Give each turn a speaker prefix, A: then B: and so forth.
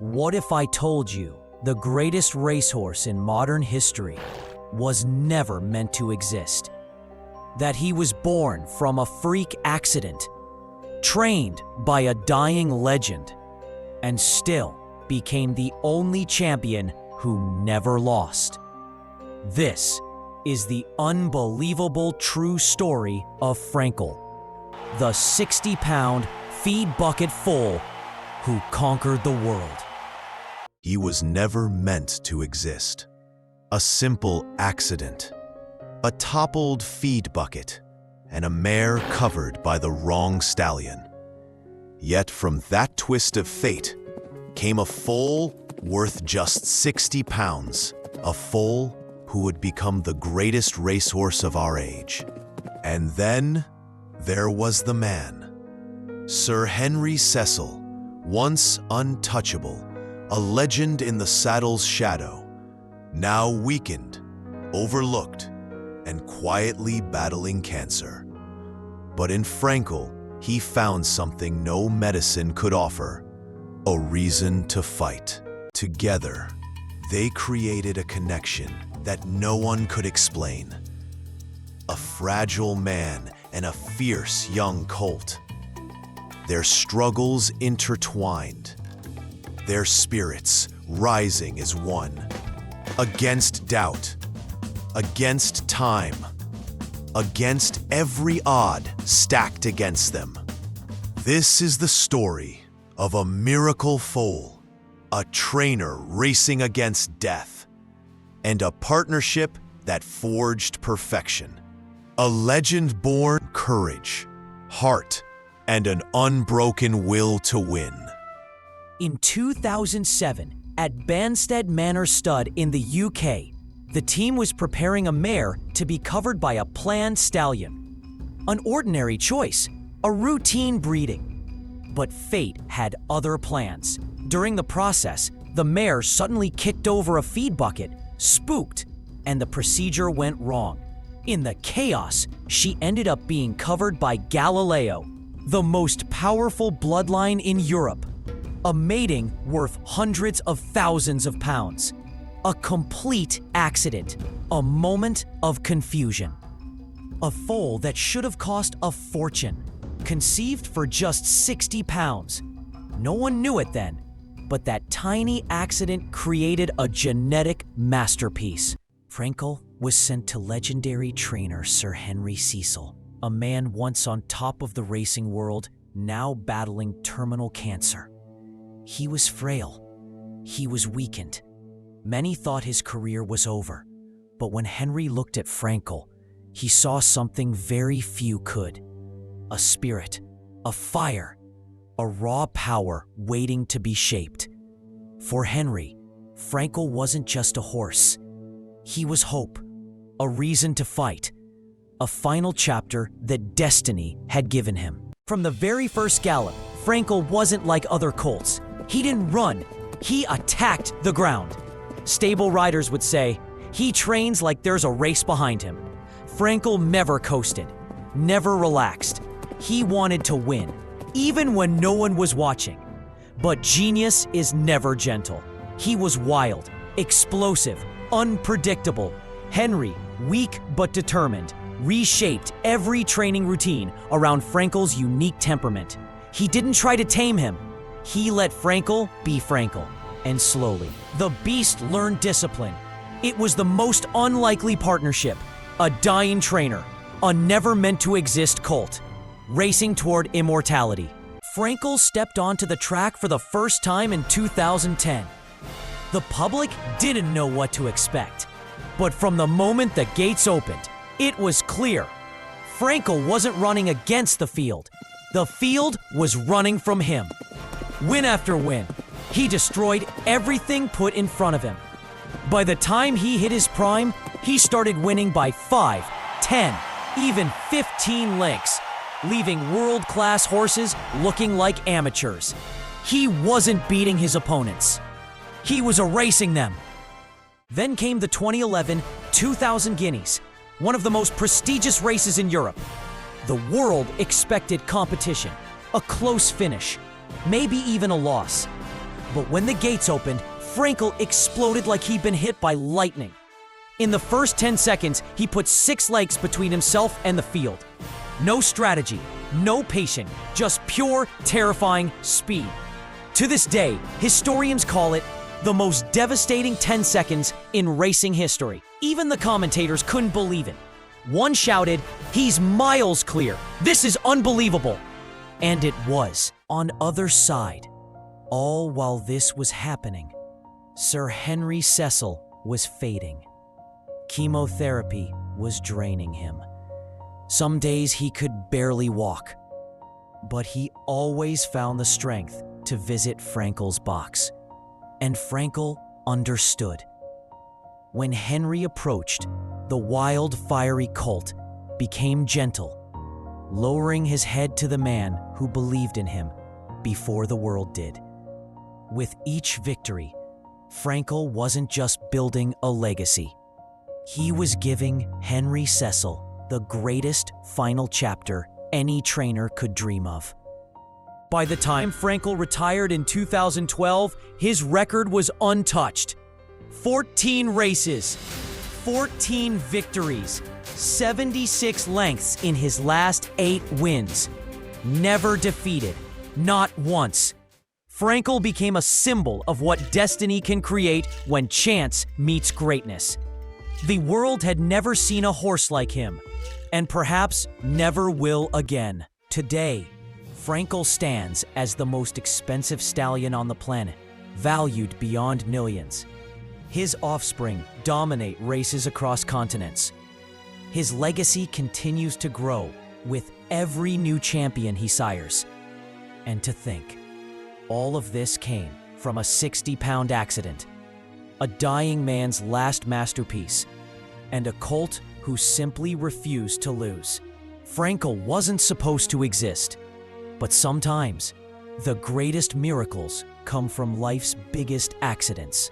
A: What if I told you the greatest racehorse in modern history was never meant to exist? That he was born from a freak accident, trained by a dying legend, and still became the only champion who never lost. This is the unbelievable true story of Frankel, the 60-pound feed bucket foal who conquered the world.
B: He was never meant to exist. A simple accident, a toppled feed bucket, and a mare covered by the wrong stallion. Yet from that twist of fate came a foal worth just 60 pounds, a foal who would become the greatest racehorse of our age. And then there was the man, Sir Henry Cecil, once untouchable, a legend in the saddle's shadow, now weakened, overlooked, and quietly battling cancer. But in Frankel, he found something no medicine could offer: a reason to fight. Together, they created a connection that no one could explain. A fragile man and a fierce young colt. Their struggles intertwined, their spirits rising as one, against doubt, against time, against every odd stacked against them. This is the story of a miracle foal, a trainer racing against death, and a partnership that forged perfection. A legend born courage, heart, and an unbroken will to win.
A: In 2007, at Banstead Manor Stud in the UK, the team was preparing a mare to be covered by a planned stallion. An ordinary choice, a routine breeding. But fate had other plans. During the process, the mare suddenly kicked over a feed bucket, spooked, and the procedure went wrong. In the chaos, she ended up being covered by Galileo, the most powerful bloodline in Europe. A mating worth hundreds of thousands of pounds. A complete accident. A moment of confusion. A foal that should have cost a fortune. Conceived for just 60 pounds. No one knew it then, but that tiny accident created a genetic masterpiece. Frankel was sent to legendary trainer Sir Henry Cecil, a man once on top of the racing world, now battling terminal cancer. He was frail. He was weakened. Many thought his career was over. But when Henry looked at Frankel, he saw something very few could. A spirit, a fire, a raw power waiting to be shaped. For Henry, Frankel wasn't just a horse. He was hope, a reason to fight, a final chapter that destiny had given him. From the very first gallop, Frankel wasn't like other colts. He didn't run, he attacked the ground. Stable riders would say, he trains like there's a race behind him. Frankel never coasted, never relaxed. He wanted to win, even when no one was watching. But genius is never gentle. He was wild, explosive, unpredictable. Henry, weak but determined, reshaped every training routine around Frankel's unique temperament. He didn't try to tame him. He let Frankel be Frankel. And slowly, the beast learned discipline. It was the most unlikely partnership. A dying trainer, a never-meant-to-exist colt, racing toward immortality. Frankel stepped onto the track for the first time in 2010. The public didn't know what to expect. But from the moment the gates opened, it was clear. Frankel wasn't running against the field. The field was running from him. Win after win, he destroyed everything put in front of him. By the time he hit his prime, he started winning by 5, 10, even 15 lengths, leaving world-class horses looking like amateurs. He wasn't beating his opponents. He was erasing them. Then came the 2011 2000 Guineas, one of the most prestigious races in Europe. The world expected competition, a close finish, maybe even a loss. But when the gates opened, Frankel exploded like he'd been hit by lightning. In the first 10 seconds, he put 6 legs between himself and the field. No strategy, no patience, just pure, terrifying speed. To this day, historians call it the most devastating 10 seconds in racing history. Even the commentators couldn't believe it. One shouted, "He's miles clear. This is unbelievable." And it was. On other side, all while this was happening, Sir Henry Cecil was fading. Chemotherapy was draining him. Some days he could barely walk, but he always found the strength to visit Frankel's box. And Frankel understood. When Henry approached, the wild, fiery colt became gentle, lowering his head to the man who believed in him before the world did. With each victory, Frankel wasn't just building a legacy. He was giving Henry Cecil the greatest final chapter any trainer could dream of. By the time Frankel retired in 2012, his record was untouched. 14 races, 14 victories, 76 lengths in his last 8 wins. Never defeated, not once. Frankel became a symbol of what destiny can create when chance meets greatness. The world had never seen a horse like him, and perhaps never will again. Today, Frankel stands as the most expensive stallion on the planet, valued beyond millions. His offspring dominate races across continents. His legacy continues to grow with every new champion he sires. And to think, all of this came from a 60-pound accident, a dying man's last masterpiece, and a colt who simply refused to lose. Frankel wasn't supposed to exist, but sometimes the greatest miracles come from life's biggest accidents.